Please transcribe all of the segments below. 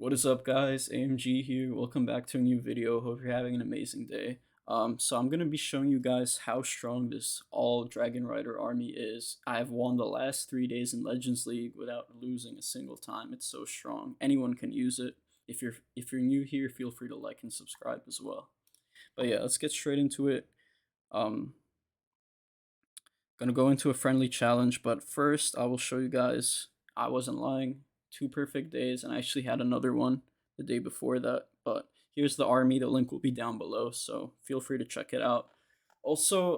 What is up, guys? AMG here. Welcome back to a new video. Hope you're having an amazing day. So I'm gonna be showing you guys how strong this all Dragon Rider army is. I've won the last 3 days in Legends League without losing a single time. It's so strong. Anyone can use it. If you're new here, feel free to like and subscribe as well. But yeah, let's get straight into it. Um, Gonna go into a friendly challenge, but first I will show you guys. I wasn't lying. 2 perfect days, and I actually had another one the day before that. But here's the army. The link will be down below, so feel free to check it out. Also,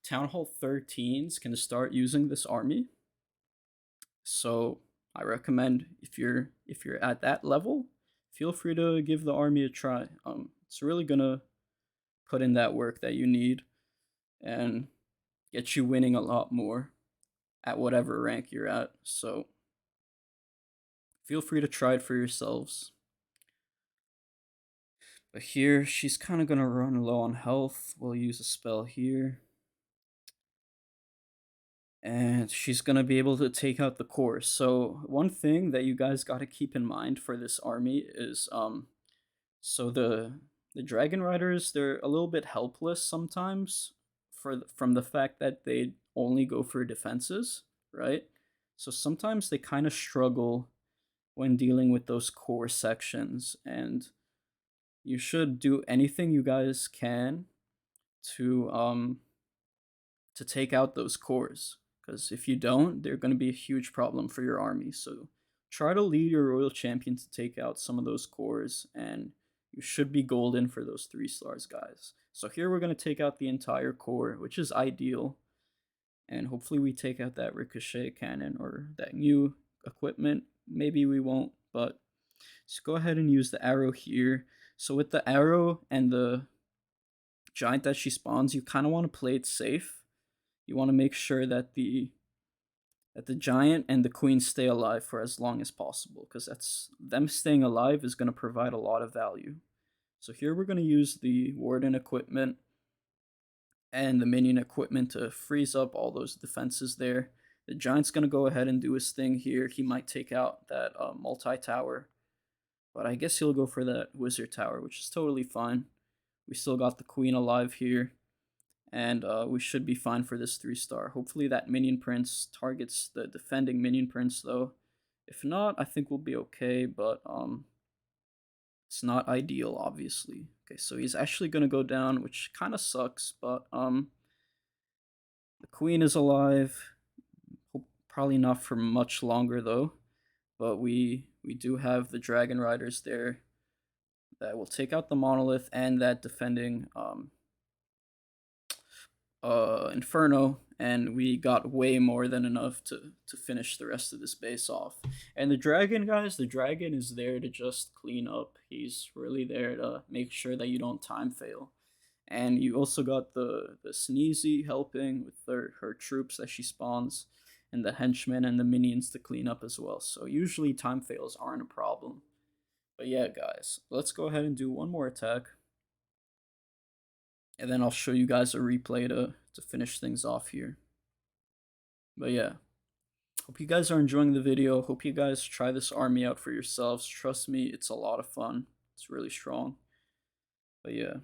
Town Hall 13s can start using this army. So I recommend if you're at that level, feel free to give the army a try. It's really gonna put in that work that you need and get you winning a lot more at whatever rank you're at. So feel free to try it for yourselves. But here, she's kind of going to run low on health. We'll use a spell here. And she's going to be able to take out the core. So one thing that you guys got to keep in mind for this army is so the Dragon Riders, they're a little bit helpless sometimes from the fact that they only go for defenses, right? So sometimes they kind of struggle when dealing with those core sections, and you should do anything you guys can to take out those cores, because if you don't, they're going to be a huge problem for your army. So try to lead your royal champion to take out some of those cores, and you should be golden for those 3 stars, guys. So here we're going to take out the entire core, which is ideal, and hopefully we take out that ricochet cannon or that new equipment. Maybe we won't, but let's go ahead and use the arrow here. So with the arrow and the giant that she spawns, you kind of want to play it safe. You want to make sure that the giant and the queen stay alive for as long as possible, because that's them staying alive is going to provide a lot of value. So here we're going to use the warden equipment and the minion equipment to freeze up all those defenses there. The giant's going to go ahead and do his thing here. He might take out that multi-tower, but I guess he'll go for that wizard tower, which is totally fine. We still got the queen alive here, and we should be fine for this 3-star. Hopefully that minion prince targets the defending minion prince, though. If not, I think we'll be okay, but it's not ideal, obviously. Okay, so he's actually going to go down, which kind of sucks, but the queen is alive. Probably not for much longer, though. But we do have the Dragon Riders there that will take out the monolith and that defending Inferno, and we got way more than enough to finish the rest of this base off. And the dragon, guys, the dragon is there to just clean up. He's really there to make sure that you don't time fail. And you also got the Sneezy helping with her troops that she spawns, and the henchmen and the minions to clean up as well. So usually time fails aren't a problem. But yeah, guys, let's go ahead and do one more attack, and then I'll show you guys a replay to finish things off here. But yeah, hope you guys are enjoying the video. Hope you guys try this army out for yourselves. Trust me, it's a lot of fun. It's really strong. But yeah,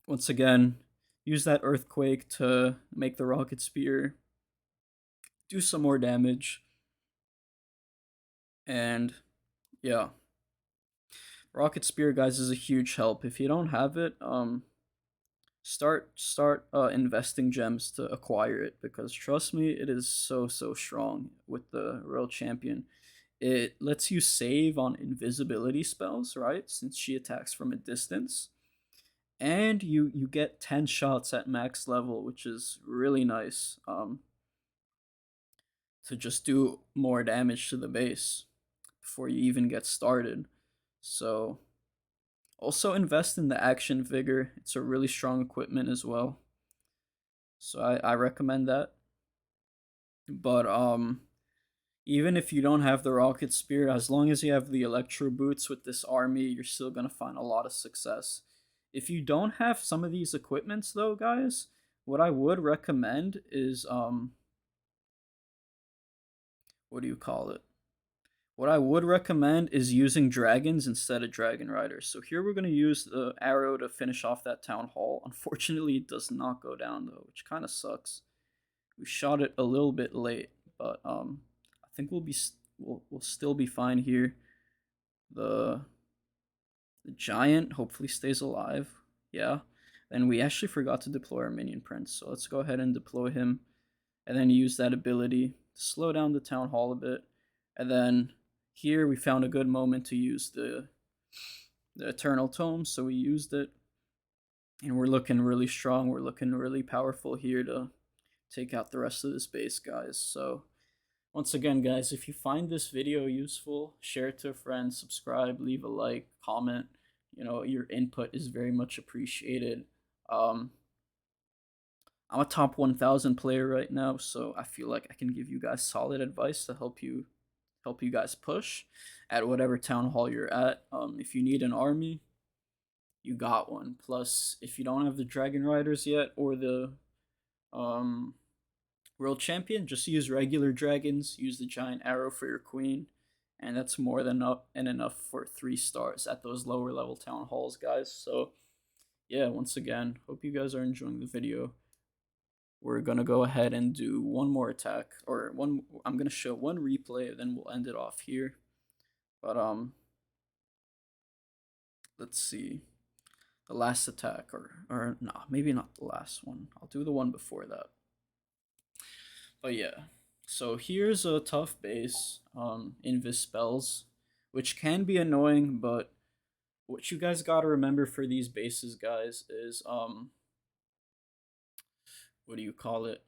once again, use that earthquake to make the rocket spear do some more damage. And yeah, rocket spear, guys, is a huge help. If you don't have it, start investing gems to acquire it, because trust me, it is so strong with the royal champion. It lets you save on invisibility spells, right, since she attacks from a distance, and you get 10 shots at max level, which is really nice, to just do more damage to the base before you even get started. So also invest in the action vigor. It's a really strong equipment as well, so I recommend that. But even if you don't have the rocket spear, as long as you have the electro boots with this army, you're still gonna find a lot of success. If you don't have some of these equipments, though, guys, what I would recommend is what do you call it? What I would recommend is using dragons instead of dragon riders. So here we're going to use the arrow to finish off that town hall. Unfortunately, it does not go down though, which kind of sucks. We shot it a little bit late, but I think we'll still be fine here. The the giant hopefully stays alive. Yeah. And we actually forgot to deploy our minion prince, so let's go ahead and deploy him and then use that ability to slow down the town hall a bit. And then here we found a good moment to use the eternal tome, so we used it, and we're looking really strong. We're looking really powerful here to take out the rest of this base, guys. So once again, guys, if you find this video useful, share it to a friend, subscribe, leave a like, comment. You know, your input is very much appreciated. um I'm a top 1000 player right now, so I feel like I can give you guys solid advice to help you guys push at whatever town hall you're at. If you need an army, you got one. Plus, if you don't have the dragon riders yet or the um, world champion, just use regular dragons. Use the giant arrow for your queen, and that's more than enough for 3 stars at those lower level town halls, guys. So yeah, once again, hope you guys are enjoying the video. We're gonna go ahead and do one more attack, or one. I'm gonna show one replay, then we'll end it off here. But let's see, the last attack, or nah, maybe not the last one. I'll do the one before that. But yeah, so here's a tough base, invis spells, which can be annoying, but what you guys gotta remember for these bases, guys, is what do you call it?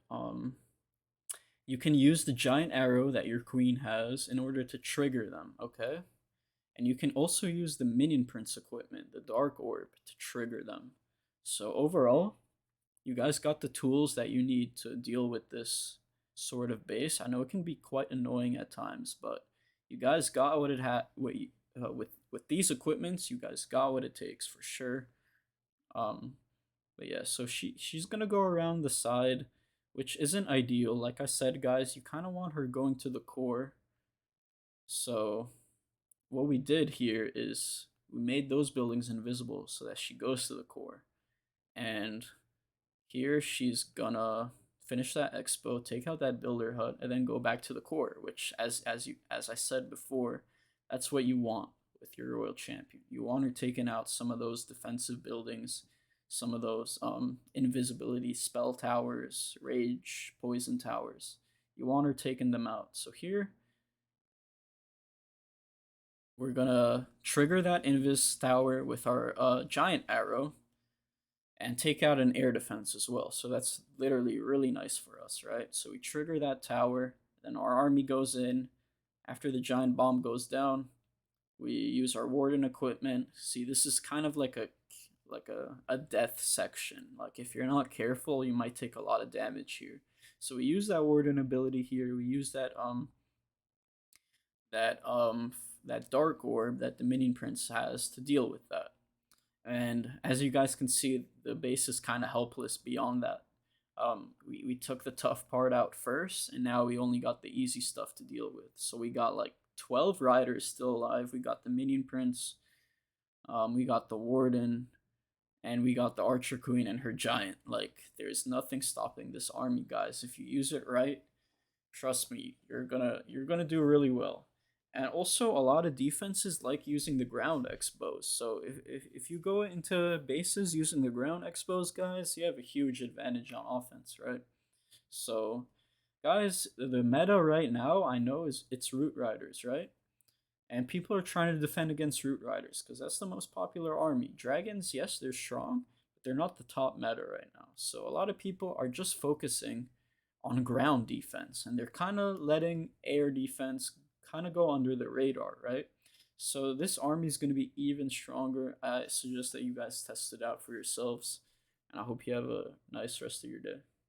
You can use the giant arrow that your queen has in order to trigger them, okay? And you can also use the minion prince equipment, the dark orb, to trigger them. So overall, you guys got the tools that you need to deal with this sort of base. I know it can be quite annoying at times, but you guys got what it had. With these equipments, you guys got what it takes for sure. Um, but yeah, so she's gonna go around the side, which isn't ideal. Like I said, guys, you kind of want her going to the core. So what we did here is we made those buildings invisible so that she goes to the core. And here she's gonna finish that expo, take out that builder hut, and then go back to the core, which as I said before, that's what you want with your royal champion. You want her taking out some of those defensive buildings, some of those invisibility spell towers, rage, poison towers. You want her taking them out. So here we're gonna trigger that invis tower with our giant arrow and take out an air defense as well. So that's literally really nice for us, right? So we trigger that tower, then our army goes in. After the giant bomb goes down, we use our warden equipment. See, this is kind of like a death section. Like if you're not careful, you might take a lot of damage here. So we use that warden ability here. We use that that dark orb that the minion prince has to deal with that. And as you guys can see, the base is kind of helpless beyond that. We took the tough part out first, and now we only got the easy stuff to deal with. So we got like 12 riders still alive. We got the minion prince, we got the warden, and we got the archer queen and her giant. Like there's nothing stopping this army, guys. If you use it right, trust me, you're gonna do really well. And also, a lot of defenses like using the ground expos. So if you go into bases using the ground expos, guys, you have a huge advantage on offense, right? So, guys, the meta right now I know is it's root riders, right? And people are trying to defend against root riders because that's the most popular army. Dragons, yes, they're strong, but they're not the top meta right now. So a lot of people are just focusing on ground defense, and they're kind of letting air defense kind of go under the radar, right? So this army is going to be even stronger. I suggest that you guys test it out for yourselves, and I hope you have a nice rest of your day.